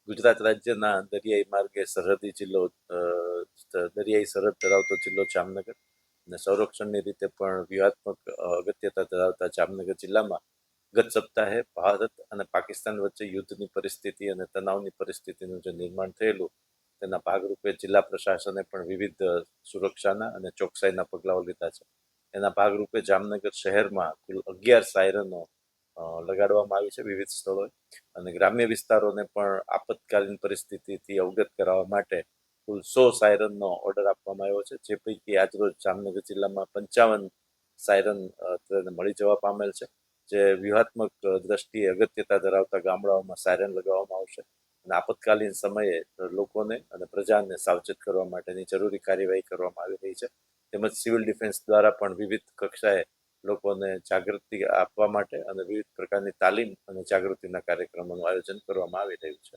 ગુજરાત રાજ્યના દરિયાઈ માર્ગે સરહદી જિલ્લો દરિયાઈ સરહદ ધરાવતો જિલ્લો જામનગર અને સંરક્ષણની રીતે પણ વ્યૂહાત્મક અગત્યતા ધરાવતા જામનગર જિલ્લામાં ગત સપ્તાહે ભારત અને પાકિસ્તાન વચ્ચે યુદ્ધની પરિસ્થિતિ અને તણાવની પરિસ્થિતિનું જે નિર્માણ થયેલું તેના ભાગરૂપે જિલ્લા પ્રશાસને પણ વિવિધ સુરક્ષાના અને ચોકસાઈના પગલાઓ લીધા છે. એના ભાગરૂપે જામનગર શહેરમાં કુલ 11 સાયરનો લગાડવામાં આવી છે વિવિધ સ્થળોએ અને ગ્રામ્ય વિસ્તારોને પણ આપતકાલીન પરિસ્થિતિથી અવગત કરાવવા માટે કુલ 100 સાયરનનો ઓર્ડર આપવામાં આવ્યો છે, જે પૈકી આજરોજ જામનગર જિલ્લામાં 55 સાયરન મળી જવા પામેલ છે, જે વ્યૂહાત્મક દ્રષ્ટિએ અગત્યતા ધરાવતા ગામડાઓમાં સાયરન લગાવવામાં આવશે અને આપતકાલીન સમયે લોકોને અને પ્રજાને સાવચેત કરવા માટેની જરૂરી કાર્યવાહી કરવામાં આવી રહી છે. તેમજ સિવિલ ડિફેન્સ દ્વારા પણ વિવિધ કક્ષાએ લોકોને જાગૃતિ આપવા માટે અને વિવિધ પ્રકારની તાલીમ અને જાગૃતિના કાર્યક્રમોનું આયોજન કરવામાં આવી રહ્યું છે.